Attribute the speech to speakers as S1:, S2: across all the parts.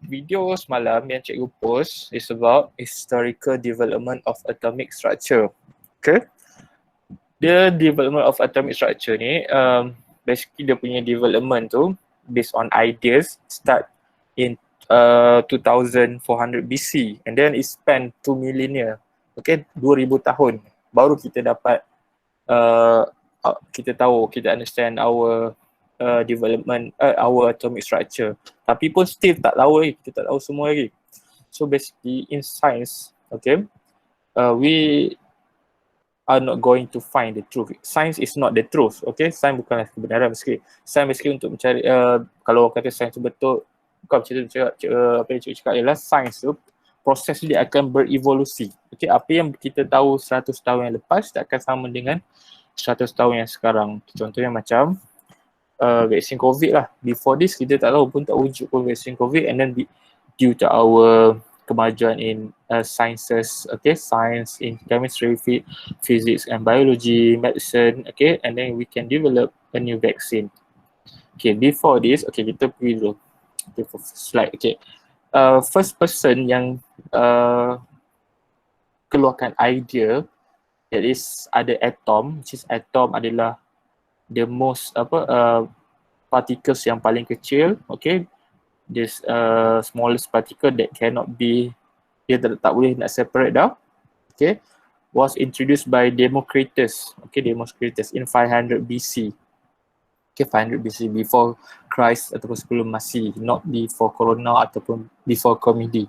S1: Video semalam yang cikgu post is about historical development of atomic structure. Okay. Dia development of atomic structure ni, basically dia punya development tu based on ideas start in 2400 BC and then it spent 2 millennia. Okay, 2000 tahun baru kita dapat kita tahu, kita understand our development, our atomic structure. Tapi pun still tak tahu lagi, kita tak tahu semua lagi. So basically in science, okay, we are not going to find the truth. Science is not the truth, okay? Science bukanlah kebenaran basically. Science basically untuk mencari, kalau kata science tu betul, bukan macam tu cakap, apa yang cikgu cakap ialah science tu, proses dia akan berevolusi. Okay, apa yang kita tahu 100 tahun yang lepas tak akan sama dengan 100 tahun yang sekarang. Contohnya macam vaksin COVID lah. Before this kita tak tahu pun tak wujud pun vaksin COVID, and then due to our kemajuan in sciences, okay, science in chemistry, physics and biology, medicine, okay, and then we can develop a new vaccine. Okay, before this, okay, kita pergi dulu. Okay, for slide, okay. First person yang keluarkan idea, that is ada atom, which is atom adalah the most particles yang paling kecil, okay. This smallest particle that cannot be, dia tak boleh nak separate dah, okay, was introduced by Democritus, okay, Democritus in 500 BC, okay, 500 BC, before Christ ataupun sebelum Masih, not before Corona ataupun before Comedy.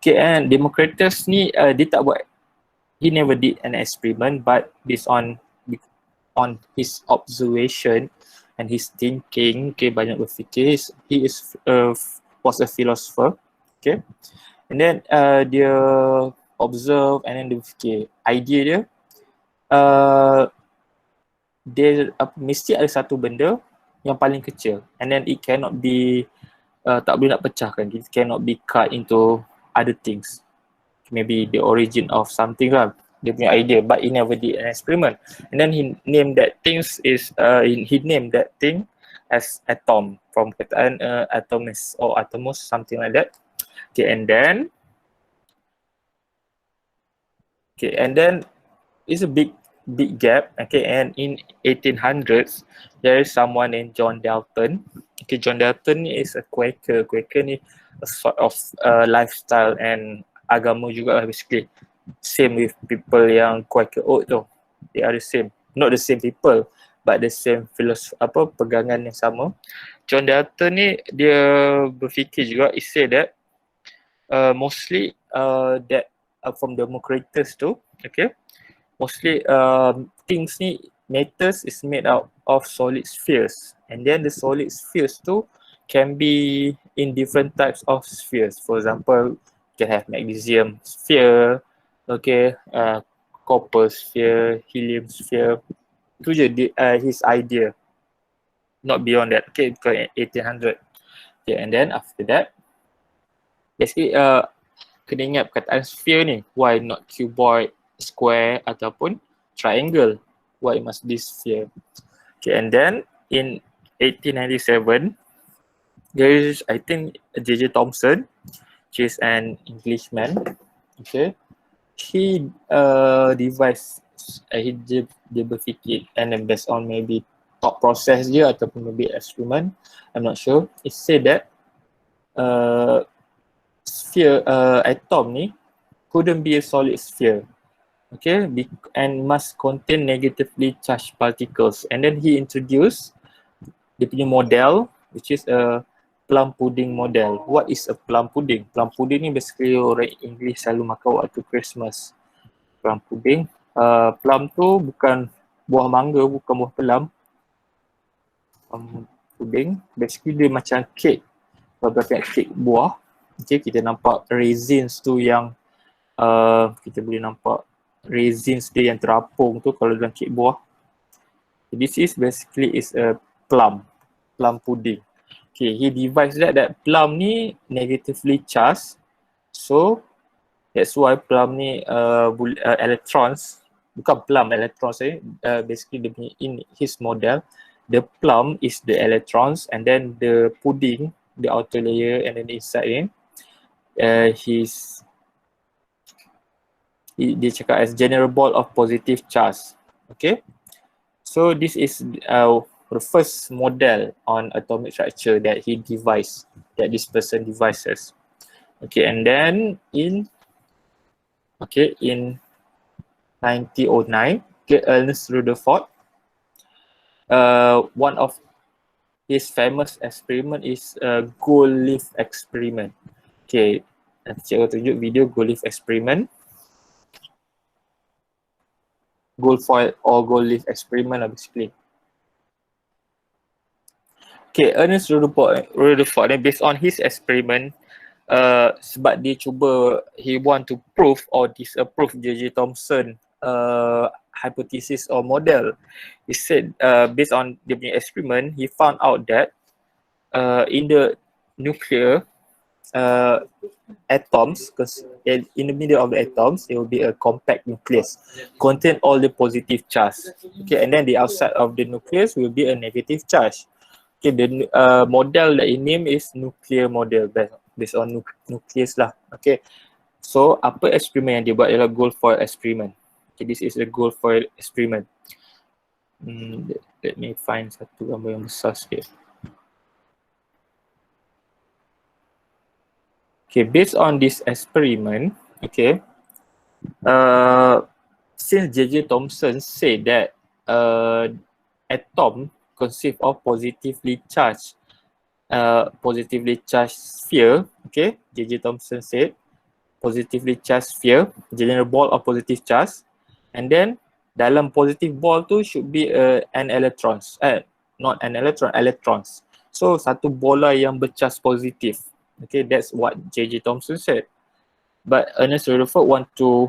S1: Okay, and Democritus ni dia tak buat, he never did an experiment, but based on his observation and his thinking, okay, banyak berfikir, he was a philosopher, okay, and then dia observe and then dia fikir, idea dia, mesti ada satu benda yang paling kecil, and then it cannot be, tak boleh nak pecahkan, it cannot be cut into other things, maybe the origin of something lah, dia punya idea, but he never did an experiment. And then he named that things he named that thing as atom, from kataan atomus or atomos, something like that. Okay, and then it's a big gap. Okay, and in 1800s there is someone named John Dalton. Okay, John Dalton is a Quaker. Quaker ni a sort of lifestyle and agama juga lah basically. Same with people yang Quaker Oat tu. They are the same. Not the same people, but the same pegangan yang sama. John Dalton ni dia berfikir juga, he said that mostly that from Democritus tu, okay, mostly things ni, matters is made out of solid spheres, and then the solid spheres tu can be in different types of spheres. For example, you can have magnesium sphere, okay, copper sphere, helium sphere. Itu je his idea, not beyond that. Okay, because 1800. Okay, and then after that, basically kena ingat perkataan sphere ni, why not cuboid, square ataupun triangle, why must this sphere. Okay, and then in 1897 there is, I think, J.J. Thomson, which is an Englishman, okay, he devised, dia berfikir, and then based on maybe thought process dia ataupun maybe experiment, I'm not sure, it said that sphere, atom ni couldn't be a solid sphere, okay, and must contain negatively charged particles. And then he introduced dia punya model, which is a plum pudding model. What is a plum pudding? Plum pudding ni basically orang English selalu makan waktu Christmas. Plum pudding. Plum tu bukan buah mangga, bukan buah plum. Plum pudding, basically dia macam kek. Beberapa kek buah. Okay, kita nampak raisins tu yang kita boleh nampak raisins dia yang terapung tu kalau dalam kek buah. This is basically is a plum pudding. Okay, he devised that plum ni negatively charged, so that's why plum ni electrons, bukan plum, electrons basically in his model, the plum is the electrons and then the pudding the outer layer and then inside ni, dia cakap as general ball of positive charge. Okay, so this is the first model on atomic structure that this person devises. Okay, and then in 1909, Ernest Rutherford, one of his famous experiment is gold leaf experiment. Okay, nanti cikgu tunjuk video gold leaf experiment. Gold foil or gold leaf experiment lah basically. Okay, Ernest Rutherford based on his experiment, sebab dia cuba, he want to prove or disapprove J.J. Thomson hypothesis or model. He said based on the experiment, he found out that in the nuclear atoms, because in the middle of the atoms there will be a compact nucleus contain all the positive charge. Okay, and then the outside of the nucleus will be a negative charge. Okay, the model that he named is nuclear model based on nucleus lah. Okay, so apa eksperimen yang dia buat ialah gold foil experiment. Okay, this is a gold foil experiment. Let me find satu gambar yang besar sikit. Okay, based on this experiment, okay, since J.J. Thomson said that atom consist of positively charged sphere, okay, J.J. Thomson said positively charged sphere, general ball of positive charge, and then dalam positive ball tu should be an electrons, not an electron, electrons. So satu bola yang bercharge positif. Okay, that's what J.J. Thomson said. But Ernest Rutherford want to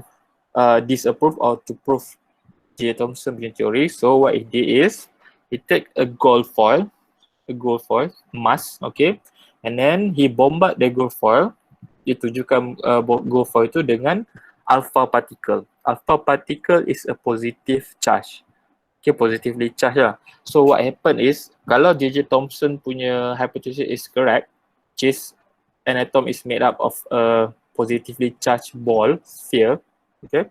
S1: disapprove or to prove J.J. Thomson punya theory. So what he did is, he take a gold foil mass, okay, and then he bombard the gold foil. Dia tunjukkan gold foil itu dengan alpha particle. Alpha particle is a positive charge. Okay, positively charged lah. So what happened is, kalau J.J. Thomson punya hypothesis is correct, which is an atom is made up of a positively charged ball sphere, okay,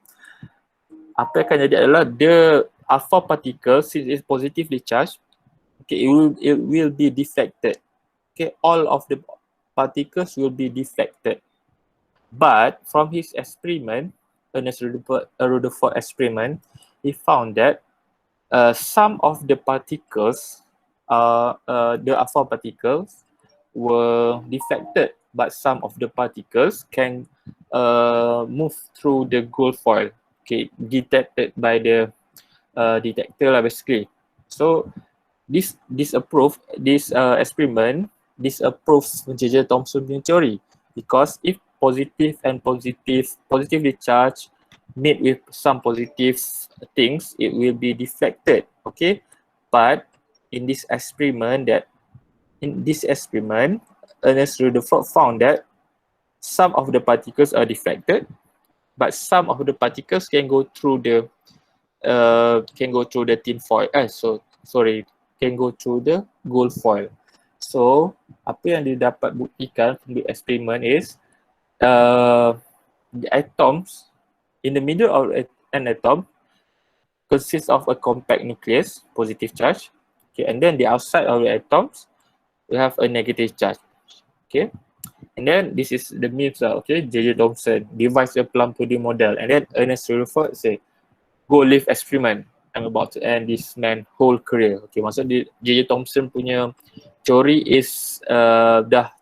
S1: apa yang akan jadi adalah the alpha particle, since it's positively charged, okay, it will be deflected. Okay, all of the particles will be deflected. But from his experiment, Ernest Rutherford experiment, he found that some of the particles, the alpha particles, were deflected, but some of the particles can move through the gold foil. Okay, detected by the detector lah basically. So this experiment disapproves J.J. Thomson theory, because if positively charged made with some positive things, it will be deflected. Okay, but in this experiment, Ernest Rutherford found that some of the particles are deflected, but some of the particles can go through the tin foil. Can go through the gold foil. So apa yang dia dapat buktikan from the experiment is the atoms in the middle of an atom consists of a compact nucleus, positive charge. Okay, and then the outside of the atoms we have a negative charge. Okay, and then this is the myths. Okay, J.J. Thomson devised a plum pudding model, and then Ernest Rutherford say, "Go live experiment. I'm about to end this man whole career." Okay, maksud J.J. Thomson punya teori is dah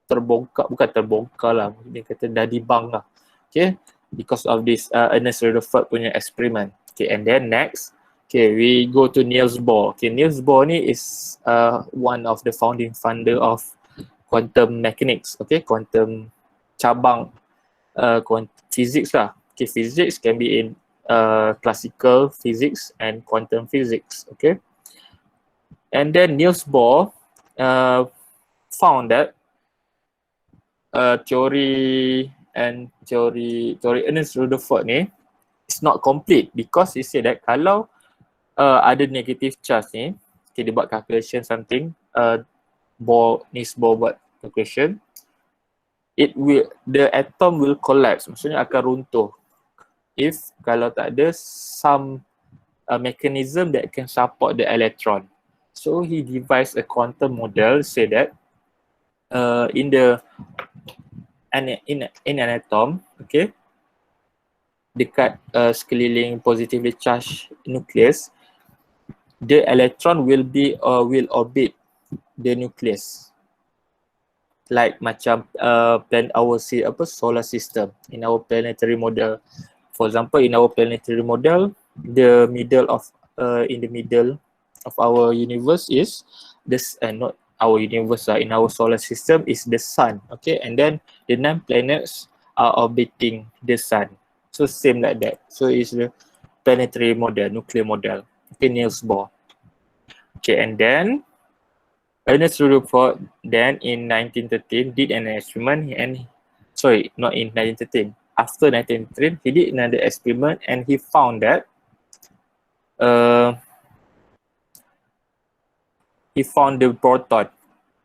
S1: terbongkar, bukan terbongkar lah, dia kata dah dibang lah. Okay, because of this Ernest Rutherford punya experiment. Okay, and then next, okay, we go to Niels Bohr. Okay, Niels Bohr ni is one of the founding founder of quantum mechanics. Okay, quantum cabang physics lah. Okay, physics can be in classical physics and quantum physics. Okay, and then Niels Bohr found that theory Ernest Rutherford ni is not complete, because he said that kalau ada negative charge ni, okay, dia buat calculation something, Niels Bohr buat calculation, the atom will collapse, maksudnya akan runtuh if kalau tak ada some mechanism that can support the electron. So he devised a quantum model, say that in an atom, okay, dekat sekeliling positively charged nucleus, the electron will orbit the nucleus, like macam our solar system in our planetary model. For example, in our planetary model, the middle of in the middle of our universe is this, not our universe, in our solar system is the sun, okay, and then the 9 planets are orbiting the sun. So same like that. So it's the planetary model, nuclear model. Okay, Niels Bohr. Okay, and then Ernest Rutherford then in 1913 did an experiment and sorry, not in 1913. After 1913, he did another experiment and he found that he found the proton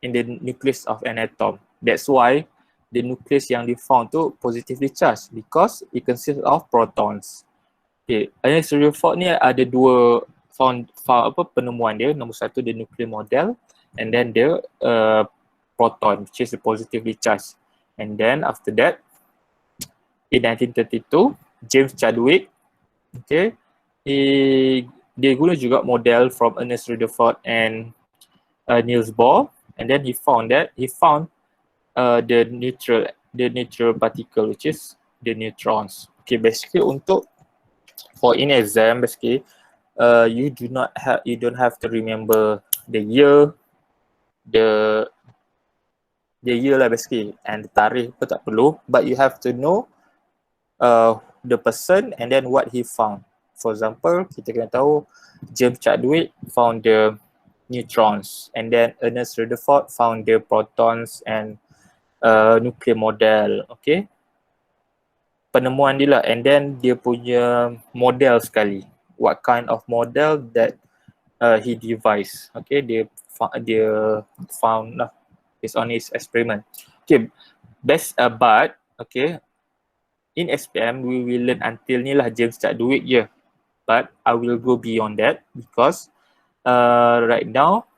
S1: in the nucleus of an atom. That's why the nucleus yang di found tu positively charged because it consists of protons. Okay, Ernest Rutherford ni ada dua penemuan dia. Nombor satu, the nuclear model, and then the proton, which is positively charged. And then after that, in 1932, James Chadwick, okay, dia guna juga model from Ernest Rutherford and Niels Bohr, and then he found the neutral particle, which is the neutrons. Okay, basically for in exam, basically, you don't have to remember the year, the year lah basically, and the tarikh pun tak perlu, but you have to know the person and then what he found. For example, kita kena tahu James Chadwick found the neutrons, and then Ernest Rutherford found the protons and nuclear model. Okay, penemuan dia lah, and then dia punya model sekali, what kind of model that he devised. Okay, dia found lah based on his experiment. Okay, but okay, in SPM we will learn until ni lah James Chadwick je, but I will go beyond that because right now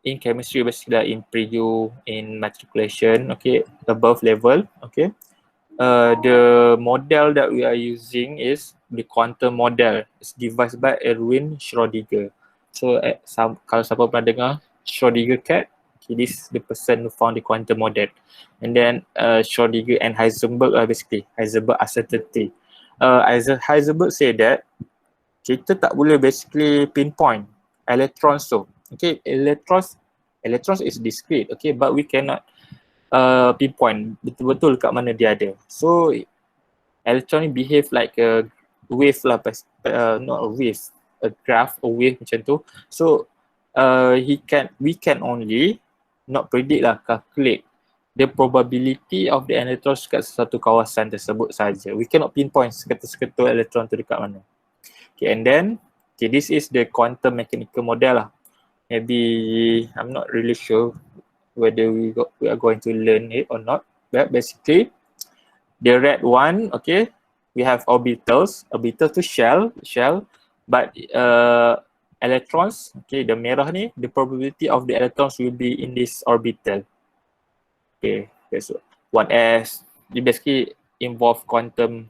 S1: in chemistry basically in preview, in matriculation, okay, above level, okay, the model that we are using is the quantum model. It's devised by Erwin Schrödinger. So kalau siapa pernah dengar Schrödinger cat, okay, this is the person who found the quantum model. And then Schrödinger and Heisenberg basically Heisenberg uncertainty. Heisenberg say that kita tak boleh basically pinpoint electrons tu. Okay, electrons is discrete, okay, but we cannot pinpoint betul-betul kat mana dia ada. So electron behave like a wave lah, not a wave, a graph, a wave macam tu. So we can only not predict lah, calculate the probability of the electrons kat satu kawasan tersebut saja. We cannot pinpoint seketul-seketul elektron tu dekat mana. Okay, and then this is the quantum mechanical model lah. Maybe I'm not really sure whether we are going to learn it or not. But basically, the red one, okay, we have orbitals to shell, but electrons, okay, the merah ni, the probability of the electrons will be in this orbital. Okay, so 1s, it basically involve quantum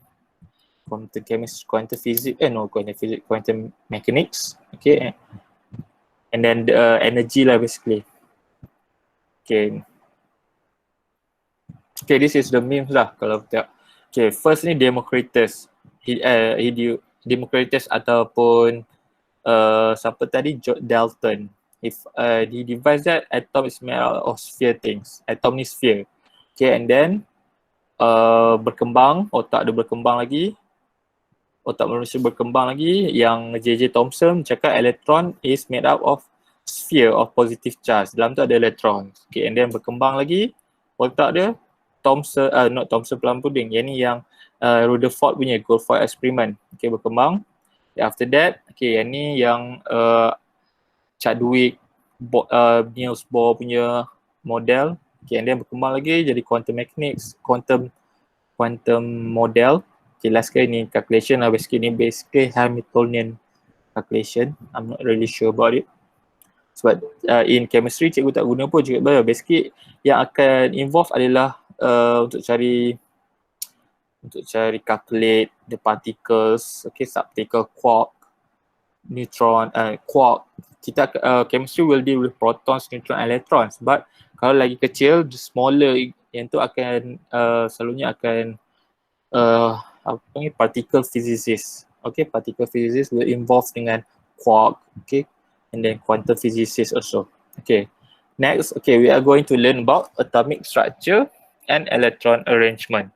S1: chemistry, quantum physics, quantum mechanics, okay, and then the energy lah basically. Okay, this is the memes lah kalau kita. Okay, first ni Democritus. Democritus ataupun siapa tadi, Dalton. If he devised that atom is made out of sphere things. Atom ni sphere. Okay, and then berkembang, otak dia berkembang lagi. Otak manusia berkembang lagi. Yang J.J. Thomson cakap elektron is made up of sphere of positive charge. Dalam tu ada elektron. Okay, and then berkembang lagi otak dia. Not Thomson pelan puding. Yang ni yang Rutherford punya Goldfield experiment. Okay, berkembang. After that, okay, yang ni yang Chadwick, Niels Bohr punya model. Okay, and then berkembang lagi jadi quantum mechanics, quantum model. Okay, last kali ni calculation lah, basically Hamiltonian calculation. I'm not really sure about it. Sebab in chemistry cikgu tak guna pun juga. Basically yang akan involve adalah untuk cari calculate the particles, okay, subparticle, quark, neutron, quark. Kita chemistry will deal with protons, neutron, electrons. But kalau lagi kecil, the smaller yang tu akan selalunya akan apa ni, particle physicist. Okay, particle physicist will involve dengan quark, okay, and then quantum physicist also. Okay, next, okay, we are going to learn about atomic structure and electron arrangement.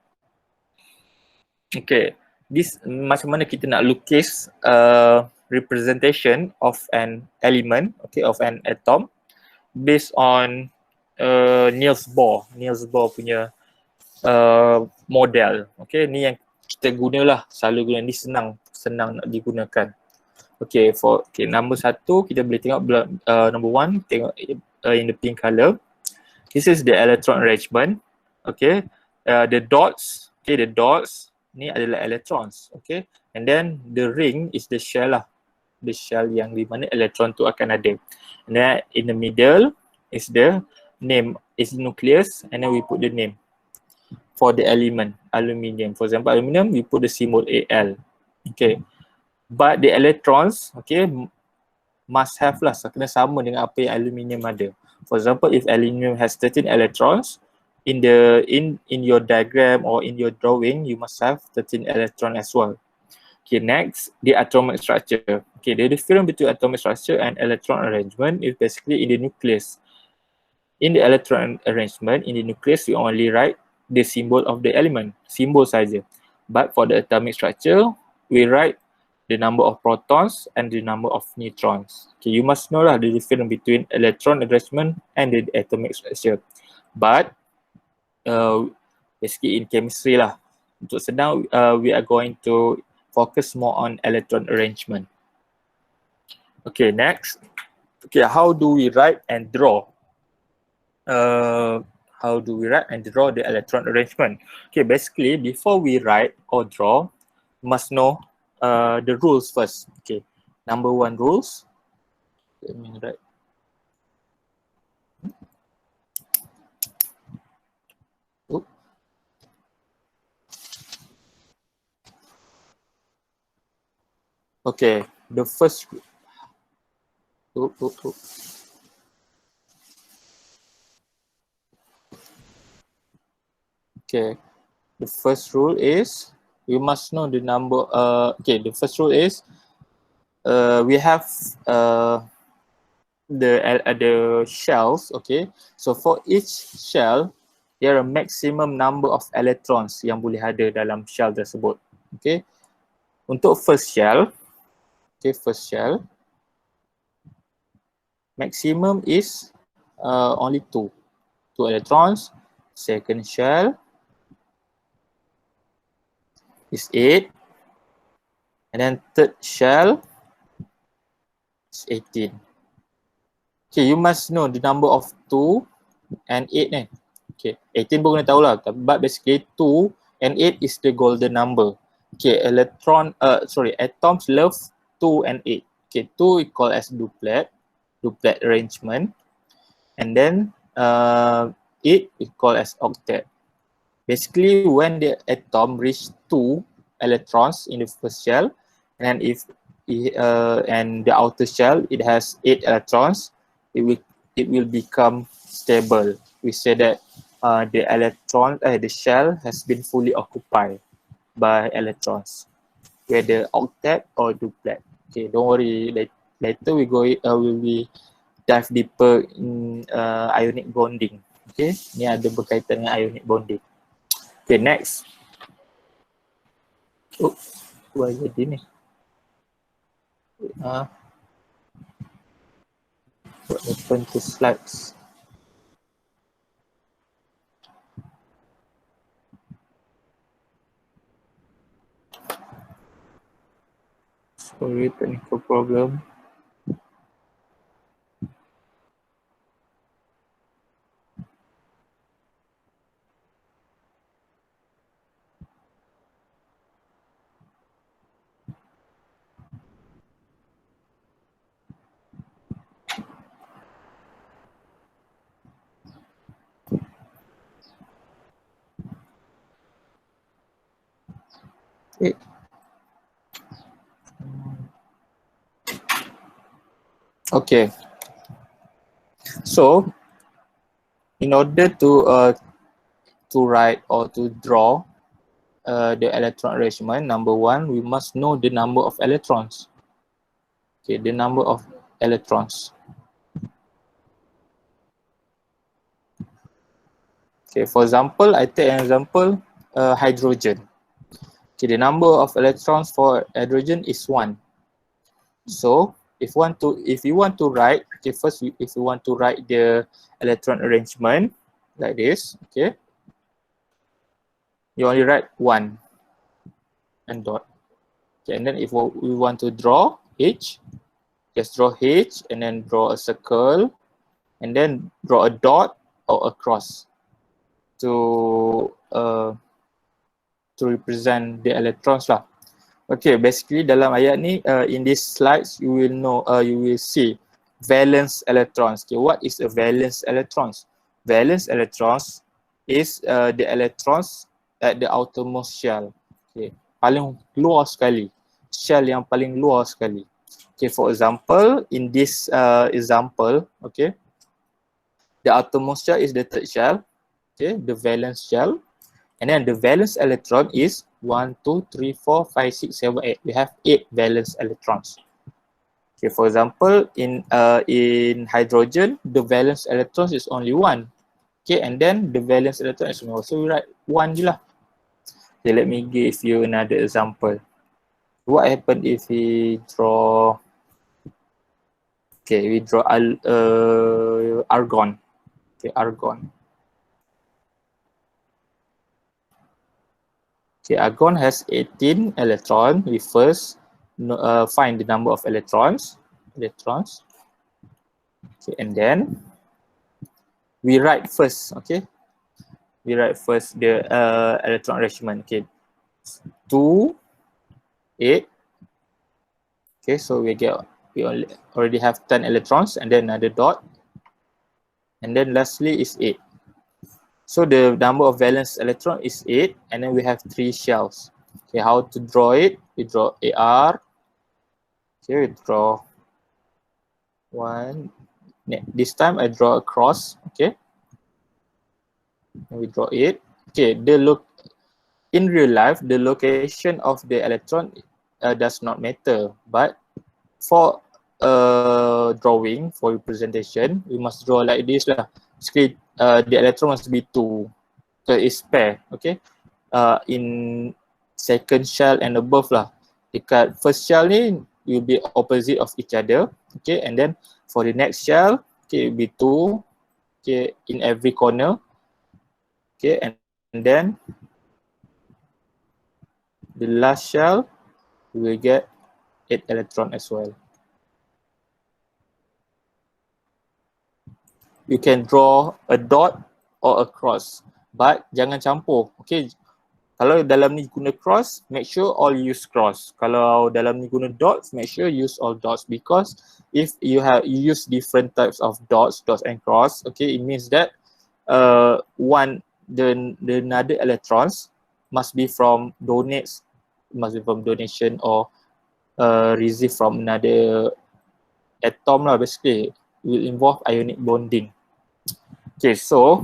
S1: Okay, this macam mana kita nak lukis representation of an element, okay, of an atom based on Niels Bohr punya model. Okay, ni yang kita gunalah, selalu guna ni, senang nak digunakan. Okay, number 1 kita boleh tengok number 1, tengok in the pink color. This is the electron arrangement. Okay, the dots, okay, the dots ni adalah electrons, okay, and then the ring is the shell lah, the shell yang di mana elektron tu akan ada, and then in the middle is the name, is nucleus, and then we put the name for the element, aluminium. For example, aluminium, we put the symbol Al. Okay, but the electrons, okay, must have lah, kena sama dengan apa yang aluminium ada. For example, if aluminium has 13 electrons, in your diagram or in your drawing, you must have 13 electron as well. Okay, next, the atomic structure. Okay, the difference between atomic structure and electron arrangement is basically in the nucleus. In the electron arrangement, in the nucleus, we only write the symbol of the element, symbol saja. But for the atomic structure, we write the number of protons and the number of neutrons. Okay, you must know lah the difference between electron arrangement and the atomic structure. But basically in chemistry lah, untuk senang, we are going to focus more on electron arrangement. Okay, next. Okay, how do we write and draw? How do we write and draw the electron arrangement? Okay, basically before we write or draw, we must know the rules first. Okay, number 1 rules. Let me write. Okay, the first. Okay, the first rule is we must know the number. Okay, the first rule is we have the shells. Okay, so for each shell, there are a maximum number of electrons yang boleh ada dalam shell tersebut. Okay, untuk first shell, okay, first shell, maximum is only 2 electrons. Second shell is 8, and then third shell is 18. Okay, you must know the number of 2 and 8 ni. Okay, 18 pun kena tahu lah, but basically 2 and 8 is the golden number. Okay, atoms love 2 and 8. Okay, 2 we call as duplet arrangement, and then 8 we call as octet. Basically, when the atom reach 2 electrons in the first shell, and if and the outer shell it has 8 electrons, it will become stable. We say that the shell has been fully occupied by electrons, whether octet or duplet. Okay, don't worry. Later we will be dive deeper in ionic bonding. Okay, ni ada berkaitan dengan ionic bonding. Okay, next. What is it ni? What happened to slides? Sorry, technical problem. Okay. Okay. So in order to write or to draw the electron arrangement, number one, we must know the number of electrons. Okay, the number of electrons. Okay, for example, I take an example, hydrogen. Okay, the number of electrons for hydrogen is 1. So if you want to write, okay, first if you want to write the electron arrangement like this, okay, you only write 1 and dot. Okay, and then if we want to draw H, just draw H and then draw a circle and then draw a dot or a cross to represent the electrons lah. Okay, basically dalam ayat ni, in these slides, you will see valence electrons. Okay, what is a valence electrons? Valence electrons is the electrons at the outermost shell. Okay, paling luar sekali, shell yang paling luar sekali. Okay, for example, in this example, okay, the outermost shell is the third shell. Okay, the valence shell. And then the valence electron is 1, 2, 3, 4, 5, 6, 7, 8. We have 8 valence electrons. Okay, for example, in hydrogen, the valence electrons is only 1. Okay, and then the valence electron is 1. So we write 1 je lah. Okay, let me give you another example. What happen if we draw, okay, we draw argon. Okay, argon. Okay, argon has 18 electrons. We first find the number of electrons. Okay, and then we write first. Okay, we write first the electron arrangement. Okay, 2, 8. Okay, so we already have 10 electrons and then another dot, and then lastly is 8. So the number of valence electron is 8, and then we have 3 shells. Okay, how to draw it? We draw AR. Okay, we draw 1. This time I draw a cross. Okay, and we draw it. Okay, in real life, the location of the electron does not matter, but for drawing, for representation, we must draw like this lah. Basically, the electron must be 2. So it's pair, okay? In second shell and above lah. Dekat first shell ni, will be opposite of each other, okay? And then for the next shell, okay, it will be 2, okay, in every corner, okay? And then the last shell, we will get 8 electron as well. You can draw a dot or a cross, but jangan campur. Okay, kalau dalam ni guna cross, make sure all use cross. Kalau dalam ni guna dots, make sure use all dots, because if you use different types of dots and cross, okay, it means that the another electrons must be from donation or receive from another atom lah, basically. Will involve ionic bonding. Okay, so,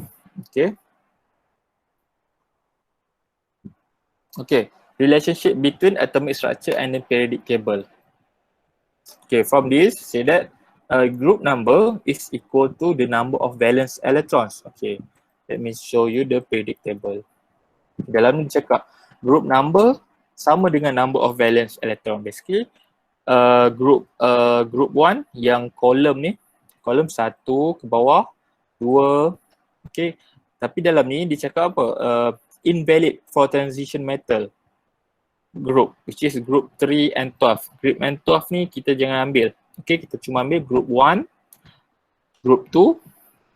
S1: okay, relationship between atomic structure and the periodic table. Okay, from this, say that group number is equal to the number of valence electrons. Okay, let me show you the periodic table. Dalam ni cakap, group number sama dengan number of valence electron. Basically, group 1 yang kolom ni, kolom 1 ke bawah, 2, okay. Tapi dalam ni dia cakap apa? Invalid for transition metal group, which is group 3 and 12. Group and 12 ni kita jangan ambil. Okay, kita cuma ambil group 1, group 2,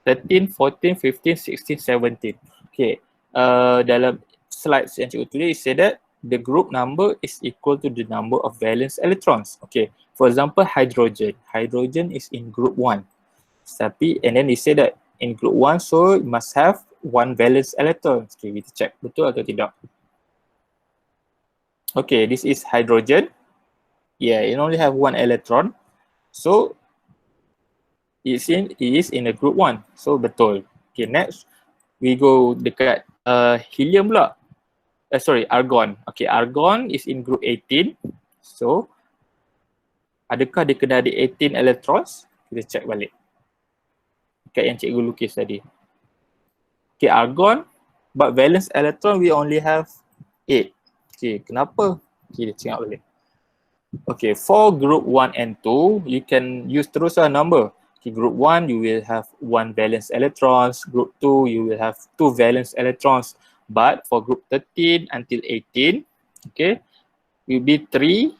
S1: 13, 14, 15, 16, 17. Okay, dalam slides yang cikgu tulis, say that the group number is equal to the number of valence electrons. Okay, for example, hydrogen. Hydrogen is in group 1. Tapi, and then they say that in group 1, so it must have 1 valence electron. Okay, kita check betul atau tidak. Okay, this is hydrogen. Yeah, it only have one electron. So it is in a group 1. So betul. Okay, next we go dekat helium pula. Sorry, argon. Okay, argon is in group 18. So adakah dia kena ada 18 electrons? Kita check balik. Dekat yang cikgu lukis tadi. Okay, argon, but valence electron we only have 8. Okay, kenapa? Okay, kita tengok balik. Okay, for group 1 and 2, you can use terus lah number. Okay, group 1, you will have 1 valence electrons. Group 2, you will have 2 valence electrons. But for group 13 until 18, okay, will be 3,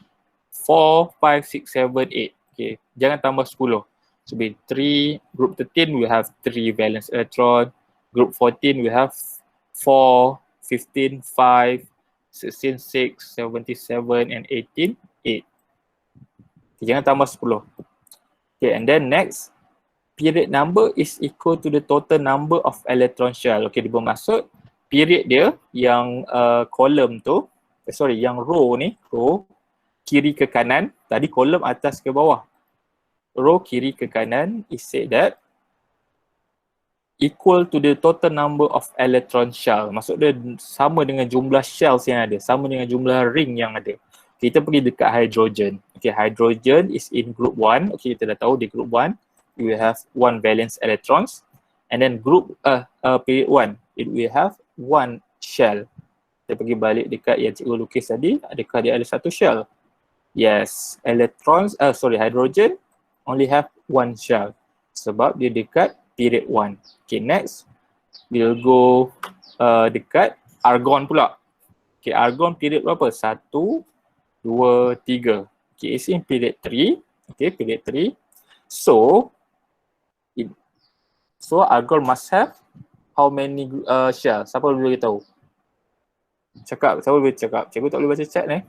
S1: 4, 5, 6, 7, 8. Okay, jangan tambah 10. So be 3, group 13 will have 3 valence electron. Group 14 will have 4, 15, 5, 16, 6, 77, and 18, 8. Okay, jangan tambah 10. Okay, and then next, period number is equal to the total number of electron shell. Okay, dia bermaksud period dia yang kolom tu, yang row ni, row kiri ke kanan, tadi kolom atas ke bawah. Row kiri ke kanan is said that equal to the total number of electron shell. Maksud dia sama dengan jumlah shells yang ada, sama dengan jumlah ring yang ada. Kita pergi dekat hydrogen. Okay, hydrogen is in group 1. Okay, kita dah tahu di group 1, we will have 1 valence electrons. And then group period 1, it will have 1 shell. Kita pergi balik dekat yang cikgu lukis tadi, adakah dia ada satu shell? Yes, hydrogen only have 1 shell. Sebab dia dekat period 1. Okay, next, we'll go dekat argon pula. Okay, argon period berapa? 1, 2, 3. Okay, it's in period 3. Okay, period 3. So argon must have how many shell? Siapa boleh tahu? Cakap, siapa boleh cakap? Cikgu tak boleh baca chat ni.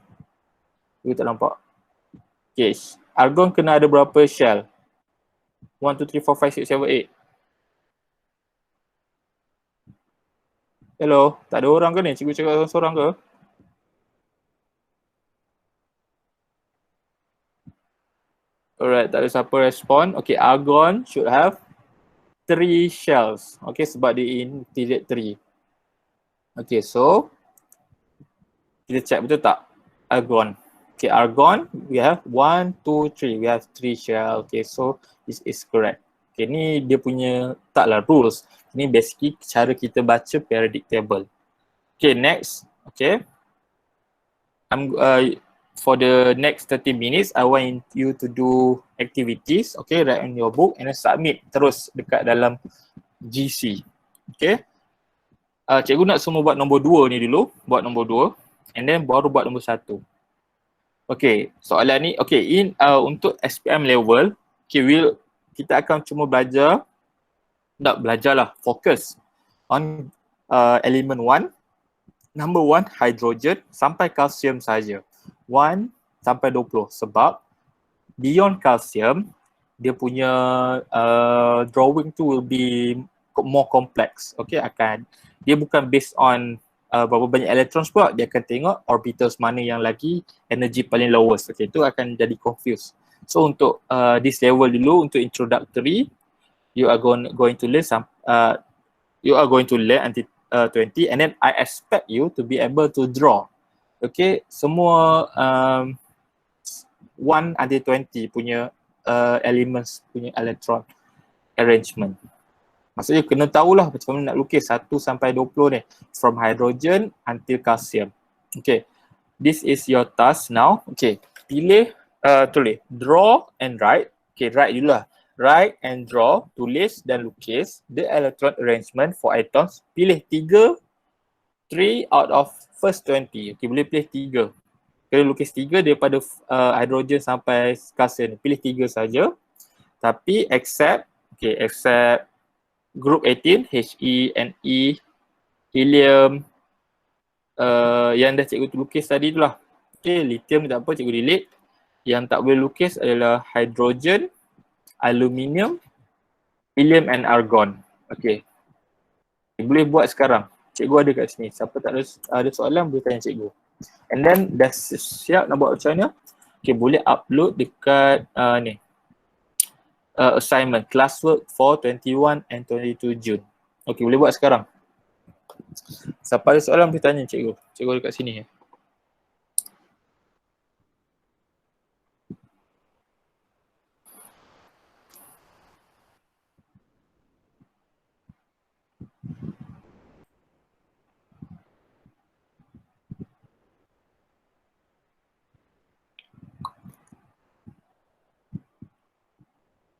S1: Cikgu tak nampak. Okay, argon kena ada berapa shell? 1, 2, 3, 4, 5, 6, 7, 8. Hello, tak ada orang ke ni? Cikgu cakap seorang ke? Alright, tak ada siapa respon. Okay, argon should have 3 shells. Okay, sebab dia in period 3. Okay, so kita check betul tak? Argon. Okay, argon, we have 1, 2, 3. We have 3 shell. Okay, so this is correct. Okay, ni dia punya, taklah rules. Ni basically cara kita baca periodic table. Okay, next. Okay. For the next 30 minutes, I want you to do activities, okay, write in your book and then submit terus dekat dalam GC. Okay. Cikgu nak semua buat nombor 2 ni dulu, buat nombor 2 and then baru buat nombor 1. Okay, soalan ni, okay, untuk SPM level, okay, kita akan cuma fokus on element 1, number 1 hydrogen sampai calcium saja. 1 sampai 20 sebab beyond calcium dia punya drawing tu will be more complex. Okay, dia bukan based on berapa banyak electrons pula, dia akan tengok orbitals mana yang lagi energy paling lowest. Okay, itu akan jadi confused. So untuk this level dulu, untuk introductory, you are going to learn until 20 and then I expect you to be able to draw. Okay, semua 1 until 20 punya elements, punya electron arrangement. Maksudnya kena tahulah macam mana nak lukis 1 sampai 20 ni. From hydrogen until calcium. Okay, this is your task now. Okay, tulis draw and write. Okay, write dulu lah. Write and draw, tulis dan lukis the electron arrangement for atoms. Pilih 3 out of first 20. Okay, boleh pilih 3. Kalau lukis 3 daripada hydrogen sampai calcium, pilih 3 saja. Tapi except group 18, He, Ne, helium, yang dah cikgu lukis tadi tu lah. Okay, lithium ni tak apa, cikgu delete. Yang tak boleh lukis adalah hydrogen, aluminium, helium and argon. Okay, boleh buat sekarang. Cikgu ada kat sini. Siapa tak ada soalan boleh tanya cikgu. And then dah siap nak buat macam mana? Okay, boleh upload dekat ni assignment classwork for 21 and 22 June. Okay, boleh buat sekarang. Siapa ada soalan boleh tanya cikgu. Cikgu dekat sini ya.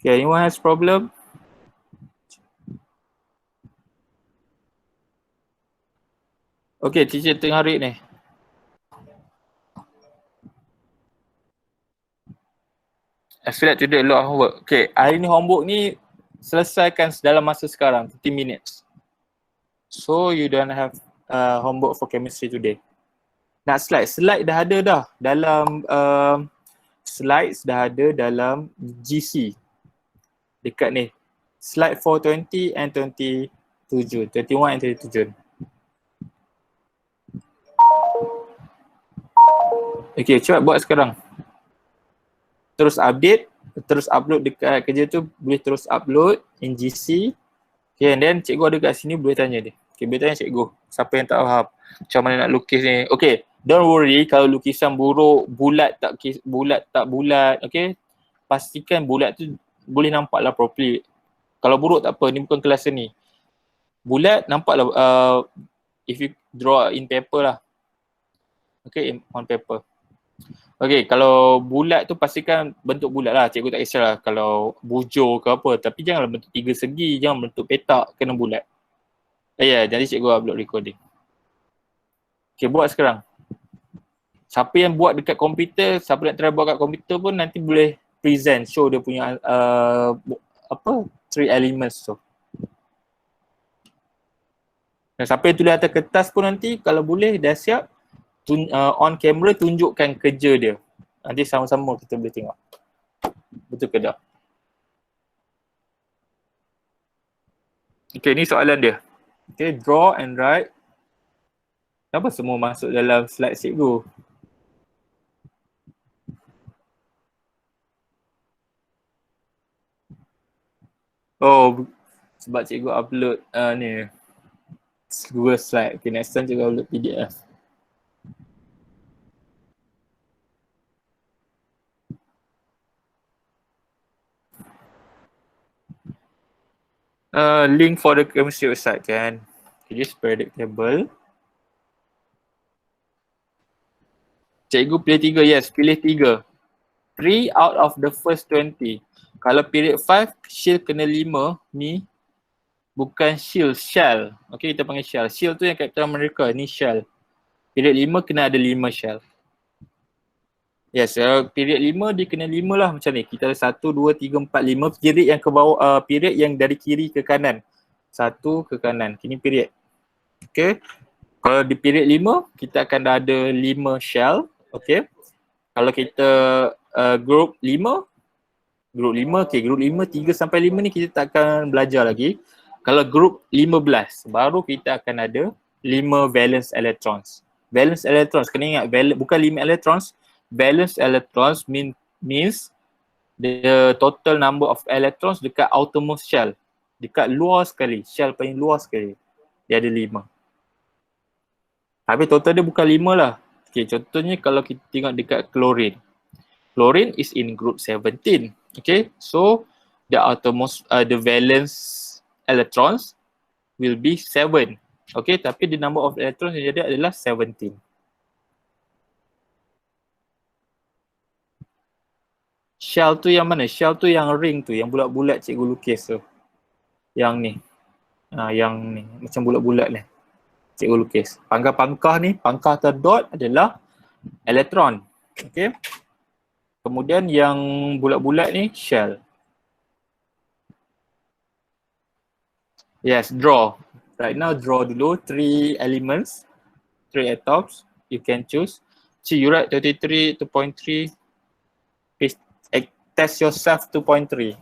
S1: Okay, anyone has problem? Okay, teacher tengah read ni. I feel like to do a lot of homework. Okay, hari ni homework ni selesaikan dalam masa sekarang, 30 minutes. So you don't have homework for chemistry today. Nak slide? Slide dah ada dah dalam slides dah ada dalam GC. Dekat ni. Slide for 20 and 22 June. 21 and 22 June. Okay, cepat buat sekarang. Terus update, terus upload dekat kerja tu, boleh terus upload in GC. Okay, and then cikgu ada kat sini, boleh tanya dia. Okay, boleh tanya cikgu. Siapa yang tak faham macam mana nak lukis ni. Okay, don't worry kalau lukisan buruk, bulat tak bulat, okay. Pastikan bulat tu boleh nampak lah properly. Kalau buruk tak apa, ni bukan kelas seni. Bulat nampak lah if you draw in paper lah. Okay, on paper. Okay, kalau bulat tu pastikan bentuk bulat lah. Cikgu tak kisahlah kalau bujur ke apa. Tapi janganlah bentuk tiga segi, jangan bentuk petak, kena bulat. Ya, jadi cikgu upload recording. Okay, buat sekarang. Siapa yang buat dekat komputer, siapa nak try buat kat komputer pun nanti boleh present, show dia punya three elements tu. Dan siapa yang tulis atas kertas pun nanti kalau boleh dah siap, on camera tunjukkan kerja dia. Nanti sama-sama kita boleh tengok. Betul ke tak? Okay, ni soalan dia. Okay, draw and write. Kenapa semua masuk dalam slide cikgu? Oh, sebab cikgu upload ni Google Slide. Okay, next time cikgu upload PDF. Link for the chemistry website kan. Okay, just predictable. Cikgu pilih 3, yes, pilih 3. 3 out of the first 20. Kalau period 5, shield kena 5 ni bukan shield, shell. Okay, kita panggil shell. Shield tu yang Captain America, ni shell. Period 5 kena ada 5 shell. Yes, period 5 dia kena 5 lah macam ni. Kita ada 1, 2, 3, 4, 5. Period yang ke bawah, period yang dari kiri ke kanan. 1 ke kanan. Kini period. Okay. Kalau di period 5, kita akan dah ada 5 shell. Okay. Kalau kita group 5, okay, group 5, 3 sampai 5 ni kita tak akan belajar lagi. Kalau group 15, baru kita akan ada 5 valence electrons. Valence electrons, kena ingat, bukan 5 electrons. Valence electrons means the total number of electrons dekat outermost shell. Dekat luar sekali, shell paling luar sekali. Dia ada 5. Tapi total dia bukan 5 lah. Okay, contohnya kalau kita tengok dekat chlorine. Chlorine is in group 17. Okay, so the outermost, the valence electrons will be 7. Okay, tapi the number of electrons yang jadi adalah 17. Shell tu yang mana? Shell tu yang ring tu, yang bulat-bulat cikgu lukis tu. Yang ni. Yang ni, macam bulat-bulat ni. Cikgu lukis. Pangkah-pangkah ni, pangkah atau dot adalah elektron. Okay. Kemudian yang bulat-bulat ni, shell. Yes, draw. Right now, draw dulu 3 elements, 3 atoms. You can choose. See, you write 33, 2.3. Test yourself 2.3.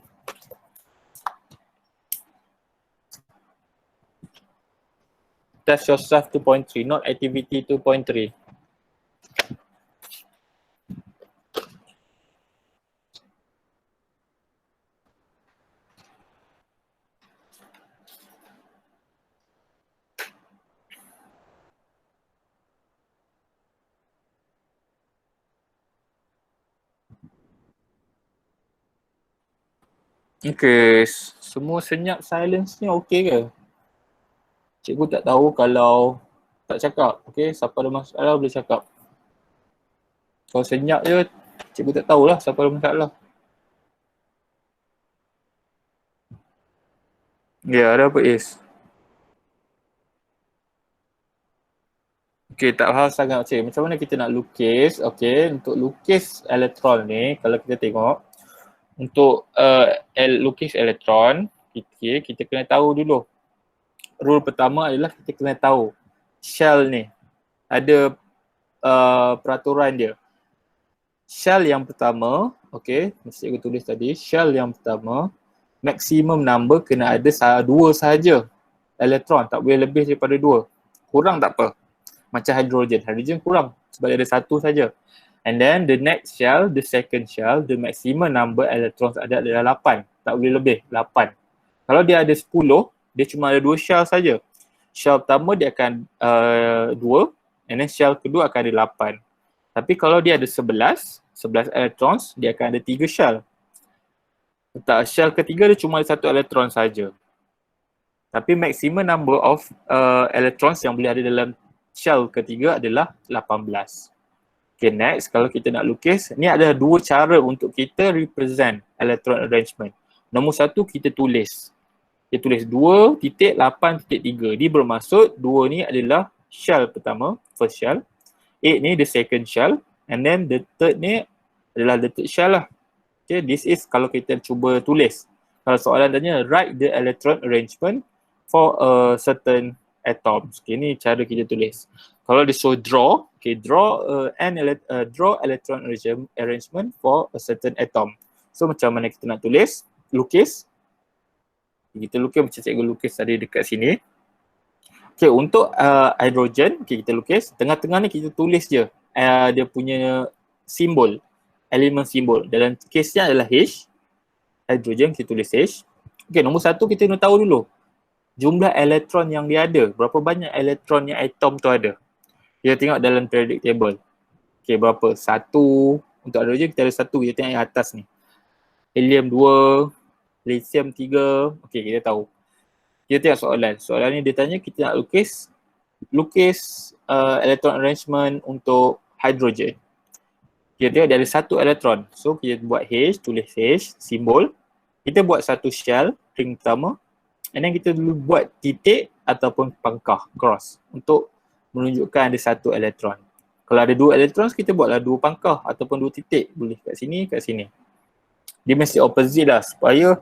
S1: Test yourself 2.3, not activity 2.3. Okay, semua senyap silence ni okay ke? Cikgu tak tahu kalau tak cakap. Okay, siapa ada masalah boleh cakap. Kalau senyap je, cikgu tak tahulah siapa ada masalah. Ya, ada apa Is? Okay, tak faham sangat. Okay, macam mana kita nak lukis? Okay, untuk lukis elektron ni, kalau kita tengok, untuk lukis elektron, kita kena tahu dulu. Rule pertama adalah kita kena tahu shell ni ada peraturan dia. Shell yang pertama, okay, mesti aku tulis tadi, shell yang pertama, maximum number kena ada dua sahaja elektron, tak boleh lebih daripada dua. Kurang tak apa. Macam hidrogen kurang sebab dia ada satu saja. And then the next shell, the second shell, the maximum number electrons ada adalah 8. Tak boleh lebih, 8. Kalau dia ada 10, dia cuma ada 2 shell saja. Shell pertama dia akan 2, and then shell kedua akan ada 8. Tapi kalau dia ada 11 electrons, dia akan ada 3 shell. Tak, shell ketiga dia cuma ada 1 elektron saja. Tapi maximum number of electrons yang boleh ada dalam shell ketiga adalah 18. Okay, next, kalau kita nak lukis, ni ada 2 cara untuk kita represent electron arrangement. Nombor 1, kita tulis. Kita tulis 2.8.3. Dia bermaksud 2 ni adalah shell pertama, first shell. 8 ni the second shell. And then the third ni adalah the third shell lah. Okay, this is kalau kita cuba tulis. Kalau soalan tanya, write the electron arrangement for a certain atoms. Okay, ni cara kita tulis. Kalau dia show draw, okay, draw electron arrangement for a certain atom. So macam mana kita nak tulis? Lukis. Kita lukis macam cikgu lukis tadi dekat sini. Okay, untuk hidrogen, okay, kita lukis. Tengah-tengah ni kita tulis je dia punya simbol, elemen simbol. Dalam kesnya adalah H. Hidrogen, kita tulis H. Okay, nombor 1 kita kena tahu dulu jumlah elektron yang dia ada. Berapa banyak elektron yang atom tu ada. Kita tengok dalam periodic table. Okay, berapa? 1. Untuk hidrogen kita ada 1. Kita tengok yang atas ni. Helium 2. Lithium 3. Okay, kita tahu. Kita tengok soalan. Soalan ni dia tanya kita nak lukis electron arrangement untuk hidrogen. Kita tengok dia ada 1 elektron. So kita buat H, tulis H, simbol. Kita buat satu shell, ring pertama. And then kita dulu buat titik ataupun pangkah, cross, untuk menunjukkan ada 1 elektron. Kalau ada 2 elektron, kita buatlah 2 pangkah ataupun 2 titik. Boleh kat sini, kat sini. Dia mesti opposite lah supaya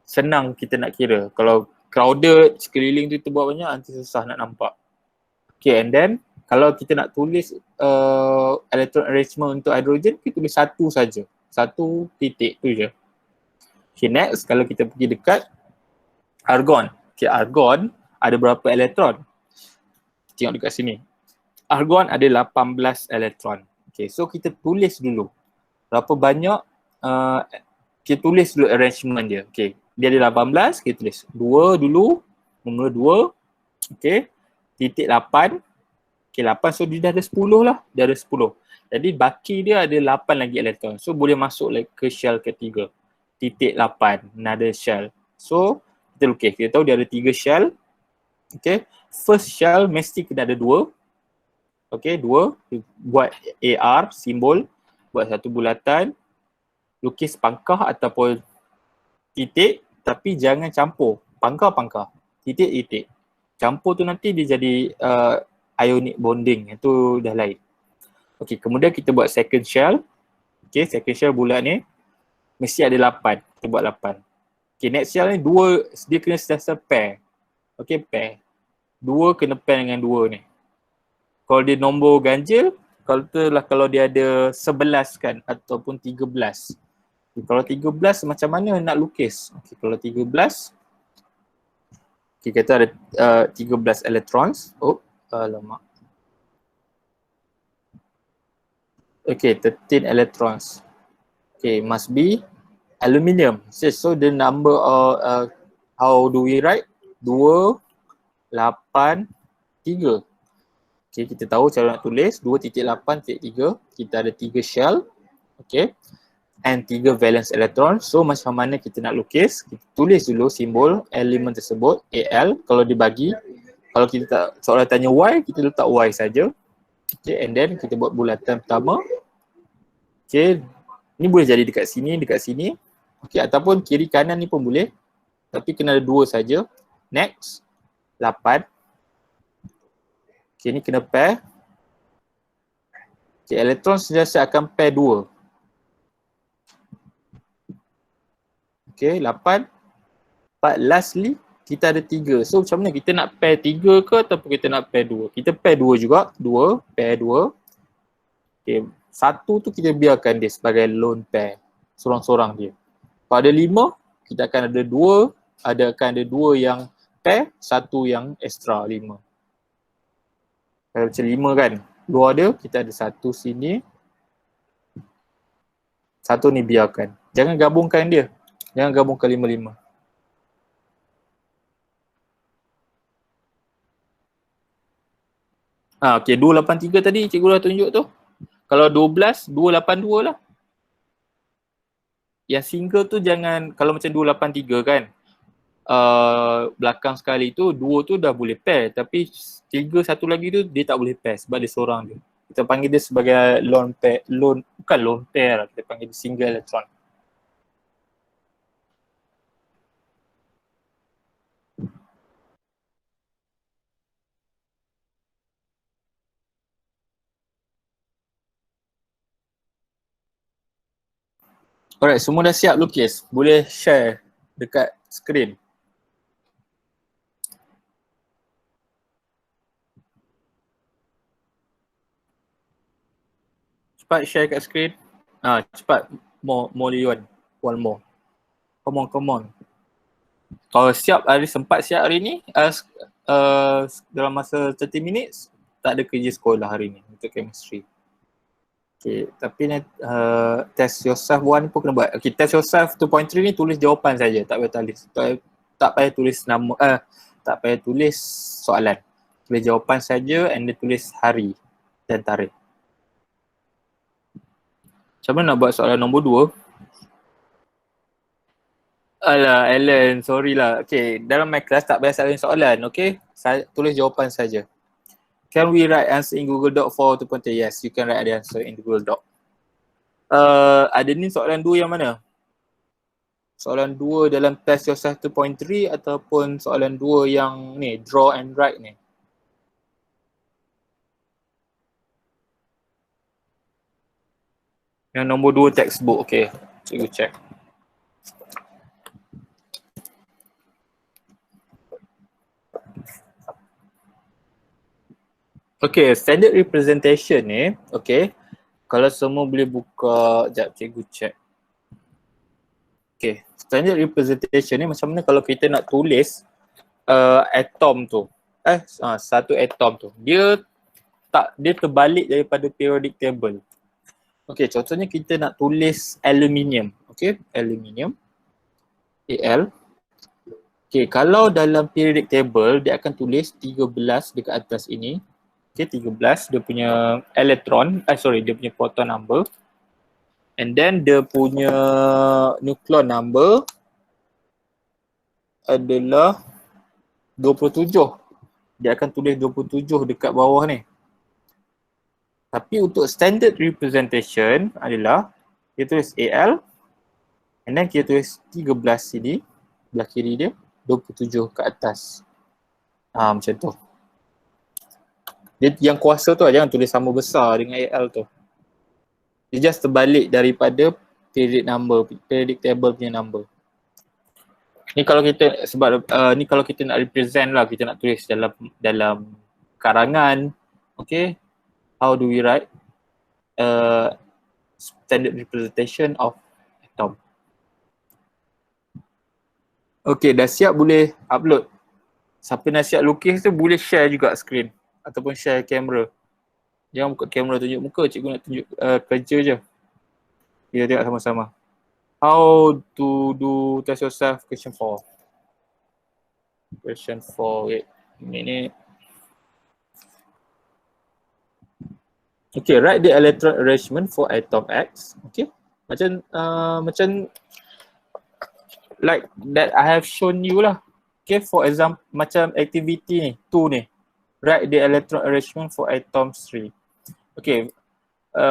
S1: senang kita nak kira. Kalau crowded, sekeliling tu kita buat banyak, nanti susah nak nampak. Okay, and then kalau kita nak tulis electron arrangement untuk hidrogen, kita tulis 1 saja. 1 titik tu je. Okay, next, kalau kita pergi dekat argon. Okay, argon ada berapa elektron? Tengok dekat sini. Argon ada 18 elektron. Okay, so kita tulis dulu. Berapa banyak, kita tulis dulu arrangement dia. Okay, dia ada 18, kita tulis 2 dulu. Nombor 2. Okay, titik 8. Okay, 8, so dia dah ada 10 lah. Dia ada 10. Jadi baki dia ada 8 lagi elektron. So boleh masuk ke shell ketiga. Titik 8, another shell. So kita lukis. Kita tahu dia ada 3 shell. Okay. First shell mesti kena ada 2. Okay, 2. Buat AR, simbol. Buat satu bulatan. Lukis pangkah ataupun titik. Tapi jangan campur. Pangkah. Titik. Campur tu nanti dia jadi ionic bonding. Itu dah lain. Okay, kemudian kita buat second shell. Okay, second shell bulat ni. Mesti ada 8. Kita buat 8. Okay, next shell ni 2, dia kena sentiasa pair. Okay, pair. 2 kena pair dengan 2 ni. Kalau dia nombor ganjil, kalau dia ada 11 kan ataupun 13. Okay, kalau 13 macam mana nak lukis? Okay, kalau 13, okay, kita ada 13 electrons. Oh, alamak. Okay, 13 electrons. Okay, must be aluminium. So the number of how do we write? 2, 8, 3. Okay, kita tahu cara nak tulis 2.8.3. Kita ada 3 shell. Okay. and 3 valence elektron. So macam mana kita nak lukis? Kita tulis dulu simbol elemen tersebut, Al. Kalau dibagi, kalau kita tak, soalan tanya Y, kita letak Y saja. Okay, and then kita buat bulatan pertama. Okay, ni boleh jadi dekat sini. Okay, ataupun kiri kanan ni pun boleh. Tapi kena ada 2 saja. Next, 8. Okay, ni kena pair. Okay, elektron sentiasa akan pair 2. Okay, 8. But lastly, kita ada 3. So macam mana kita nak pair 3 ke ataupun kita nak pair 2? Kita pair 2 juga. 2, pair 2. Okay, 1 tu kita biarkan dia sebagai lone pair. Sorang-sorang dia. Pada 5, kita akan ada 2. Akan ada 2 yang pair, 1 yang extra 5. Kalau macam 5 kan, luar dia kita ada 1 sini. 1 ni biarkan. Jangan gabungkan dia. Jangan gabungkan 5-5. Okay, 283 tadi cikgu dah tunjuk tu. Kalau 12, 282 lah. Yang single tu jangan, kalau macam 283 kan, belakang sekali tu 2 tu dah boleh pair, tapi 3 satu lagi tu dia tak boleh pair sebab dia seorang je. Kita panggil dia sebagai lone pair, bukan lone pair lah, kita panggil dia single electron. Alright, semua dah siap lukis. Boleh share dekat skrin. Cepat share kat skrin. Cepat. More Leon. One more. Come on. Kalau siap, sempat siap hari ni, dalam masa 30 minutes, tak ada kerja sekolah hari ni untuk chemistry. Okay, tapi test yourself 1 pun kena buat. Okay, test yourself 2.3 ni tulis jawapan saja, tak payah tulis nama, tak payah tulis soalan. Tulis jawapan saja and then tulis hari dan tarikh. Macam mana nak buat soalan nombor 2? Alah, Alan, sorry lah. Okay, dalam my class tak payah salin soalan, okay? Tulis jawapan saja. Can we write answer in Google Doc for 2.3? Yes, you can write the answer in Google Doc. Ada ni soalan 2 yang mana? Soalan 2 dalam test yourself 2.3 ataupun soalan 2 yang ni, draw and write ni? Yang nombor 2 textbook, okay. Cikgu check. Okay, standard representation ni, okay. Kalau semua boleh buka, sekejap cikgu check. Okay, standard representation ni macam mana kalau kita nak tulis atom tu. Satu atom tu. Dia terbalik daripada periodic table. Okay, contohnya kita nak tulis aluminium. Okay, aluminium. Al. Okay, kalau dalam periodic table, dia akan tulis 13 dekat atas ini. Okay, 13 dia punya elektron, dia punya proton number. And then dia punya nucleon number adalah 27. Dia akan tulis 27 dekat bawah ni. Tapi untuk standard representation adalah kita tulis Al and then kita tulis 13 sini, belah kiri dia, 27 ke atas. Macam tu. Dia yang kuasa tu jangan tulis sama besar dengan Al tu. Dia just terbalik daripada periodic table punya number. Ni kalau kita ni kalau kita nak represent lah, kita nak tulis dalam karangan, okay? How do we write standard representation of atom? Okay, dah siap boleh upload. Siapa nak siap lukis tu boleh share juga screen ataupun share kamera. Jangan buka kamera tunjuk muka, cikgu nak tunjuk kerja je. Kita tengok sama-sama. How to do test yourself question 4. Question 4, wait a minute. Okay, write the electron arrangement for atom X. Okay, Macam like that I have shown you lah. Okay, for example, macam activity ni, 2 ni. Write the electron arrangement for atoms 3. Okay,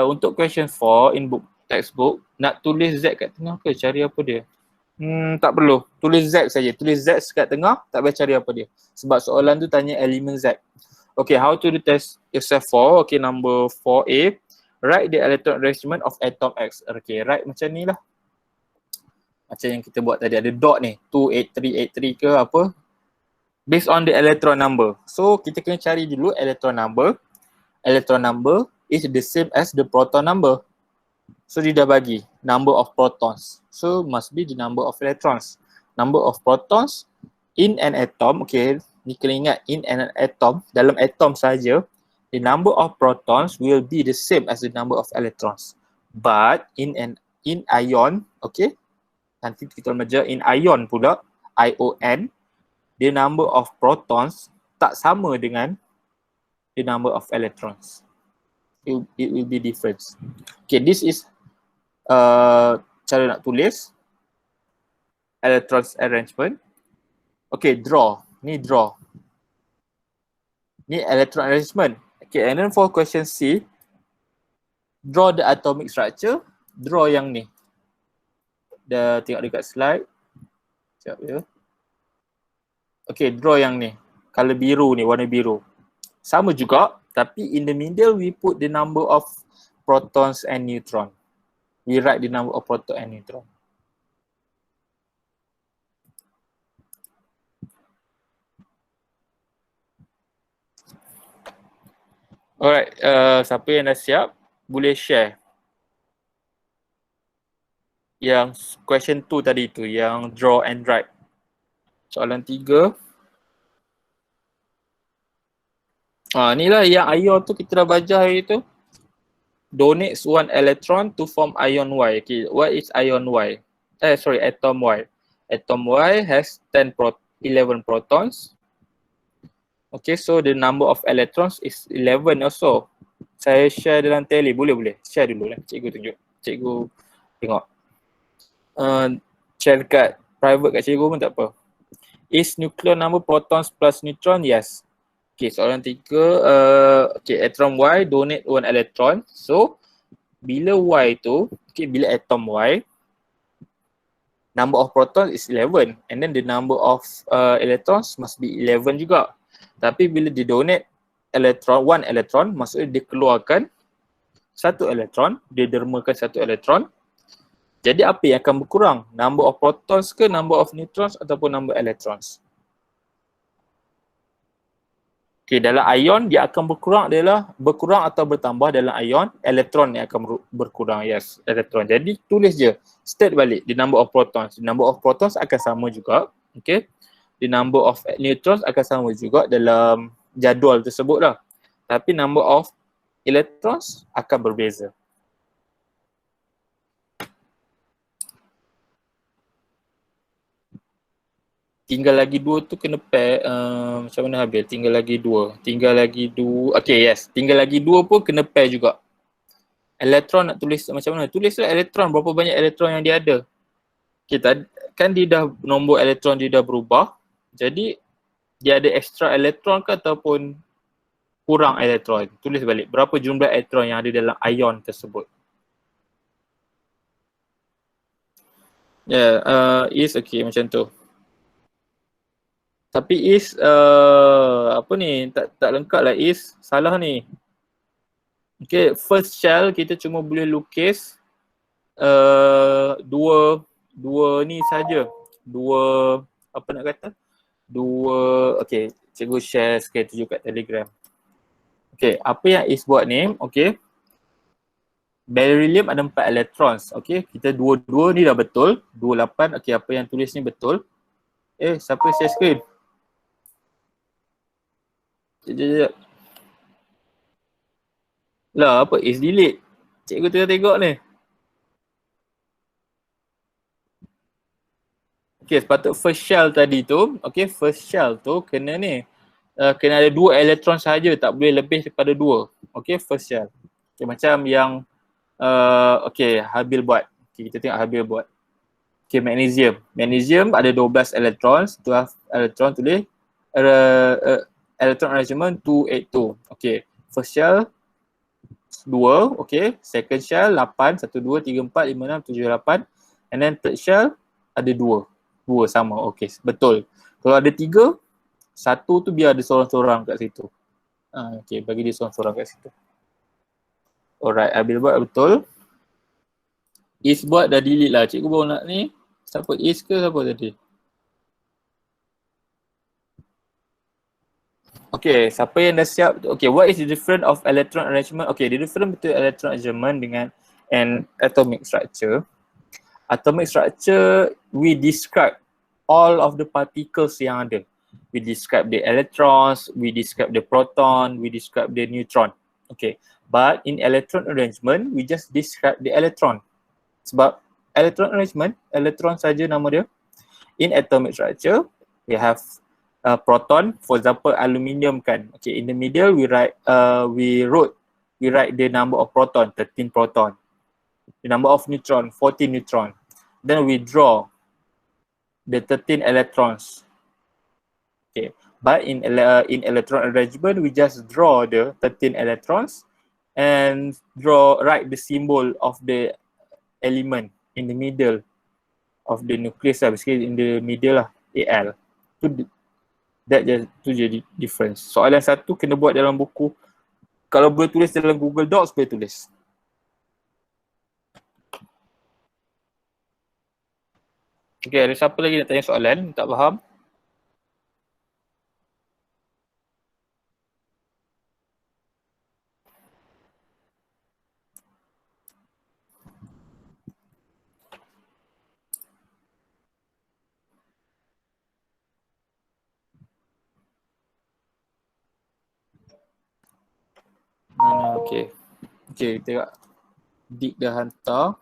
S1: untuk question 4 in book textbook, nak tulis Z kat tengah ke? Cari apa dia? Tak perlu. Tulis Z saja. Tulis Z kat tengah, tak payah cari apa dia. Sebab soalan tu tanya elemen Z. Okay, how to do test exercise 4? Okay, number 4A. Write the electron arrangement of atom X. Okay, write macam ni lah. Macam yang kita buat tadi, ada dot ni, 28383 ke apa. Based on the electron number. So, kita kena cari dulu electron number. Electron number is the same as the proton number. So, dia dah bagi number of protons. So, must be the number of electrons. Number of protons in an atom, okay, ni kena ingat, in an atom, dalam atom saja, the number of protons will be the same as the number of electrons. But in ion, okay, nanti kita merger in ion pula, ion, the number of protons tak sama dengan the number of electrons. It will be different. Okay, this is cara nak tulis electrons arrangement. Okay, draw. Ni draw. Ni electron arrangement. Okay, and then for question C, draw the atomic structure. Draw yang ni. Dah tengok dekat slide. Sekejap ya. Okay, draw yang ni. Color biru ni, warna biru. Sama juga, tapi in the middle we put the number of protons and neutron. We write the number of proton and neutron. Alright, siapa yang dah siap, boleh share. Yang question 2 tadi tu, yang draw and write. Soalan 3. Inilah yang ion tu kita dah belajar hari tu. Donates 1 electron to form ion Y. Okay, what is ion Y? Atom Y. Atom Y has 11 protons. Okay, so the number of electrons is 11 also. Saya share dalam tele, boleh? Share dulu lah, cikgu tunjuk. Cikgu tengok. Share dekat private kat cikgu pun tak apa. Is nuclear number protons plus neutron? Yes. Okay, soalan 3. Okay, atom Y donate 1 electron. So, bila Y tu, okay, bila atom Y, number of protons is 11. And then the number of electrons must be 11 juga. Tapi bila dia donate 1 electron, maksudnya dia keluarkan 1 elektron, dia dermakan 1 elektron. Jadi apa yang akan berkurang? Number of protons ke number of neutrons ataupun number electrons? Okay, dalam ion dia akan berkurang atau bertambah dalam ion, elektron yang akan berkurang. Yes, elektron. Jadi tulis je, state balik the number of protons. The number of protons akan sama juga. Okay. The number of neutrons akan sama juga dalam jadual tersebut lah. Tapi number of electrons akan berbeza. Tinggal lagi 2 tu kena pair. Macam mana Habil? Tinggal lagi 2. Okay, yes. Tinggal lagi 2 pun kena pair juga. Elektron nak tulis macam mana? Tulislah elektron. Berapa banyak elektron yang dia ada. Okay, kan dia dah, nombor elektron dia dah berubah. Jadi, dia ada extra elektron ke ataupun kurang elektron? Tulis balik. Berapa jumlah elektron yang ada dalam ion tersebut. Is okay macam tu. Tapi is apa ni, tak lengkap lah is, salah ni. Okay, first shell kita cuma boleh lukis dua ni saja. Apa nak kata? Okay, cikgu share sikit tunjuk kat Telegram. Okay, apa yang is buat ni, okay. Beryllium ada 4 electrons, okay. Kita dua ni dah betul, 28, okay, apa yang tulis ni betul. Siapa share screen? Sekejap. Lah, apa is delete? Cikgu tengah tengok ni. Okay, sepatut first shell tadi tu, okay, first shell tu kena ni. Kena ada 2 elektron sahaja, tak boleh lebih daripada 2. Okay, first shell. Okay, macam yang okay, Habil buat. Okay, kita tengok Habil buat. Okay, magnesium. Magnesium ada 12 elektron, 12 elektron tulis electron arrangement 282. Okay, first shell 2, okay. Second shell 8, 1, 2, 3, 4, 5, 6, 7, 8. And then third shell ada 2. 2 sama, okay, betul. Kalau ada 3, 1 tu biar ada seorang-seorang kat situ. Okay, bagi dia seorang-seorang kat situ. Alright, Abil buat betul. Is buat dah delete lah. Cikgu baru nak ni. Siapa Is ke siapa tadi? Okay, siapa yang dah siap? Okay, what is the difference of electron arrangement? Okay, the difference between electron arrangement dengan an atomic structure. Atomic structure, we describe all of the particles yang ada. We describe the electrons, we describe the proton, we describe the neutron. Okay, but in electron arrangement, we just describe the electron. Sebab electron arrangement, electron saja nama dia. In atomic structure, we have proton, for example, aluminium kan. Okay, in the middle we write the number of proton, 13 proton. The number of neutron, 14 neutron. Then we draw the 13 electrons. Okay, but in electron arrangement, we just draw the 13 electrons and write the symbol of the element in the middle of the nucleus lah, basically in the middle lah, Al. Tu jadi difference. Soalan satu kena buat dalam buku. Kalau boleh tulis dalam Google Docs, boleh tulis. Okay, ada siapa lagi nak tanya soalan? Tak faham? Okay. Okay, tengok. Dik dah hantar.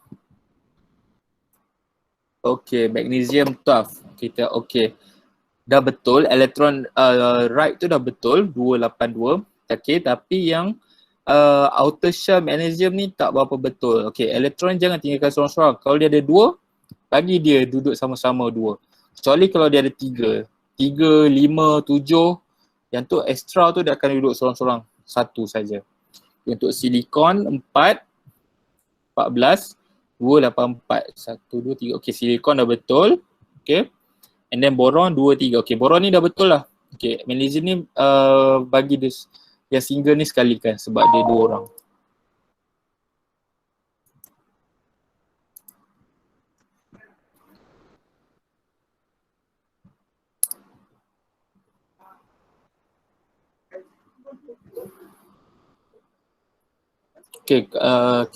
S1: Okay, magnesium 12. Kita okay. Dah betul, elektron right tu dah betul, 282. Okay, tapi yang outer shell magnesium ni tak berapa betul. Okay, elektron jangan tinggalkan seorang-seorang. Kalau dia ada 2, bagi dia duduk sama-sama 2. Kecuali kalau dia ada 3, 5, 7, yang tu extra tu dia akan duduk seorang-seorang, 1 saja. Untuk silikon 4, 14, 2, 8, 4, 1, 2, 3. Okay, silikon dah betul. Okay. And then boron 2, 3. Okay, boron ni dah betul lah. Okay, magnesium ni bagi dia yang single ni sekalikan sebab dia 2 orang. Okay,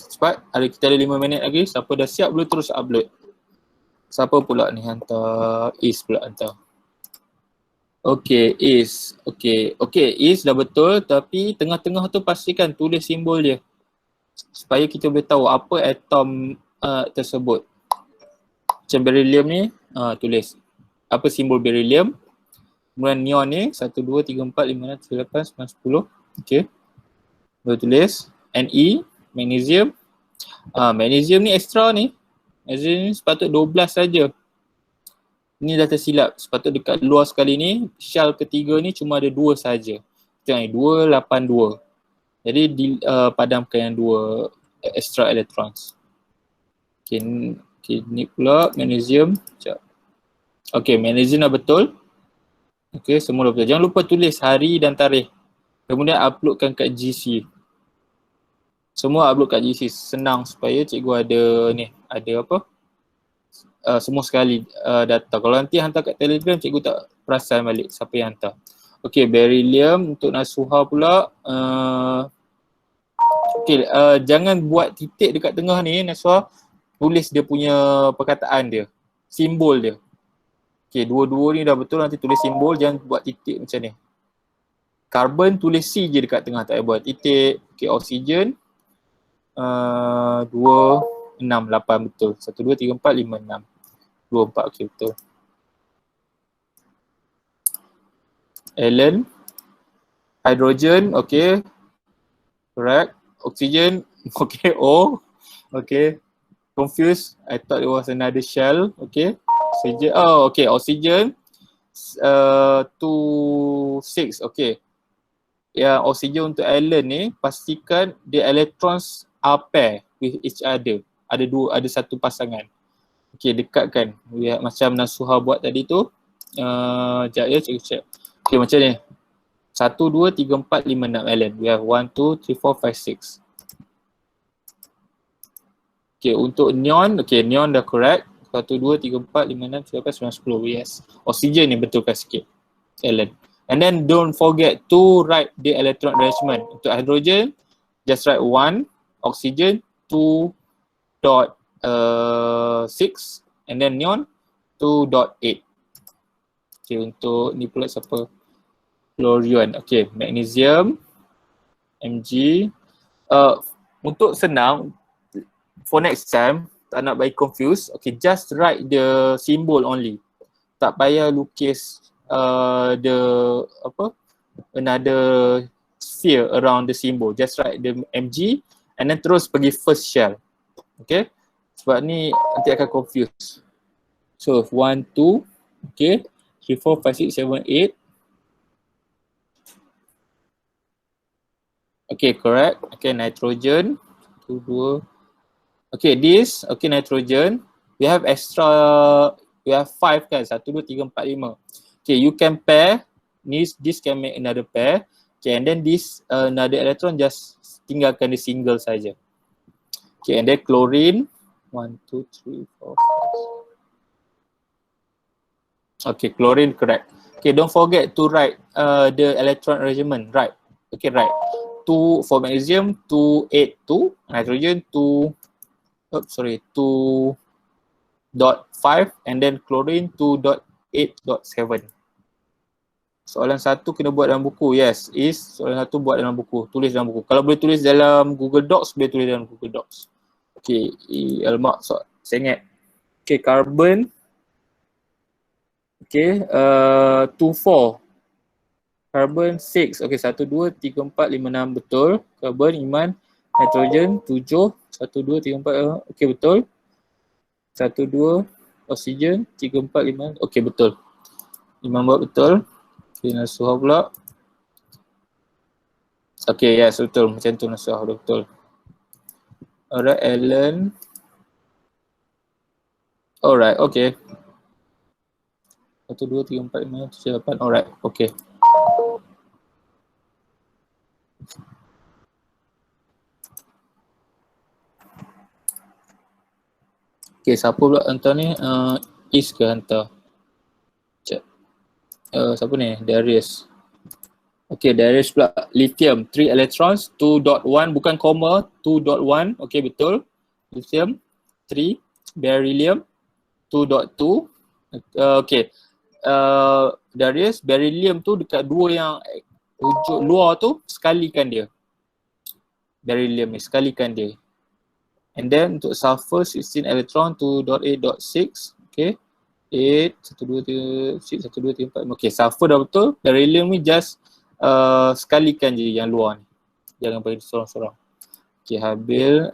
S1: cepat. Kita ada 5 minit lagi. Siapa dah siap boleh terus upload. Siapa pula ni hantar? Is pula hantar. Okay, Is. Okay, Is dah betul, tapi tengah-tengah tu pastikan tulis simbol dia. Supaya kita boleh tahu apa atom tersebut. Macam beryllium ni, tulis. Apa simbol beryllium. Kemudian neon ni, 1, 2, 3, 4, 5, 6, 7, 8, 9, 10. Okay. Boleh tulis. Ne, magnesium. Magnesium ni extra ni. Magnesium ni sepatut 12 saja. Ni dah tersilap. Sepatut dekat luar sekali ni, shell ketiga ni cuma ada 2 saja. Tengok ni, 2, 8, 2. Jadi padamkan yang 2 extra electrons. Okay, ni pula magnesium. Sekejap. Okay, magnesium dah betul. Okay, semua dah betul. Jangan lupa tulis hari dan tarikh. Kemudian uploadkan kat GC. Semua upload kat GC. Senang supaya cikgu ada ni. Ada apa? Semua sekali data. Kalau nanti hantar kat Telegram, cikgu tak perasan balik siapa yang hantar. Okay, beryllium untuk Nasuha pula. Okay, jangan buat titik dekat tengah ni Nasuha. Tulis dia punya perkataan dia. Simbol dia. Okay, dua-dua ni dah betul, nanti tulis simbol, jangan buat titik macam ni. Karbon tulis C je dekat tengah, tak payah buat titik. Okay, oksigen 2, 6, 8 betul. 1, 2, 3, 4, 5, 6. 2, 4, okay betul. Ellen, hydrogen, okay. Correct. Oksigen, okay. O, okay. Confused. I thought it was another shell. Okay. Oxygen. Oh, okay. Oxygen. 2, 6. Okay. Yang oxygen untuk Alan ni, pastikan the electrons are pair with each other. Ada satu pasangan. Okay, dekatkan. Lihat macam Nasuha buat tadi tu. Sekejap ya, check. Okay, macam ni. 1, 2, 3, 4, 5, 6 Alan. We have 1, 2, 3, 4, 5, 6. Okay, untuk neon, okay, neon dah correct. 1, 2, 3, 4, 5, 6, 7, 8, 9, 10. Yes. Oksigen ni betulkan sikit. Alan. And then don't forget to write the electron arrangement. Untuk hydrogen, just write 1. Oxygen, 2.6. And then neon, 2.8. Okay, untuk ni pula siapa? Fluorine. Okay, magnesium, Mg. Untuk senang, for next time, tak nak bagi confuse, okay, just write the symbol only. Tak payah lukis another sphere around the symbol. Just write the Mg and then terus pergi first shell. Okay, sebab ni nanti akan confuse. So 1, 2, okay, 3, 4, 5, 6, 7, 8. Okay, correct. Okay, nitrogen. 2, 2. Okay, this, okay, nitrogen. We have extra, we have 5 kan, 1, 2, 3, 4, 5. Okay, you can pair, this can make another pair. Okay, and then this, another electron, just tinggalkan the single saja. Okay, and then chlorine. 1, 2, 3, 4, 5. Okay, chlorine correct. Okay, don't forget to write the electron arrangement, right? Okay, right. 2 for magnesium, 2, 8, 2. Nitrogen, 2.5 and then chlorine 2.8.7. Soalan satu kena buat dalam buku. Yes, soalan satu buat dalam buku, tulis dalam buku. Kalau boleh tulis dalam Google Docs, boleh tulis dalam Google Docs. Okay, alamak, saya ingat. Okay, carbon. Okay, 2, 4. Carbon 6. Okay, 1, 2, 3, 4, 5, 6 betul. Carbon, Iman. Nitrogen 7. 1, 2, 3, 4. Okay, betul. 1, 2. Oksigen 3, 4, 5. Okay, betul. Iman buat betul. Okay, Nasuha pula. Okay, yes, betul. Macam tu Nasuha, betul. Alright, Alan. Alright, okay. 1, 2, 3, 4, 5, 6, 7, 8. Alright, okay. Okay, siapa pula hantar ni? Is ke hantar? Sekejap. Siapa ni? Darius. Okay, Darius pula. Lithium, 3 electrons, 2.1, bukan koma, 2.1. Okay, betul. Lithium, 3. Beryllium, 2.2. Okay. Darius, beryllium tu dekat dua yang ujung luar tu, sekalikan dia. Beryllium ni, sekalikan dia. And then untuk sulfur 16 electron 2.8.6. Okay. 8, 1, 2, 3, 6, 1, 2, 3, 4. Okay, sulfur dah betul. Beryllium ni just sekalikan je yang luar ni. Jangan bagi sorang-sorang. Okay, Habil.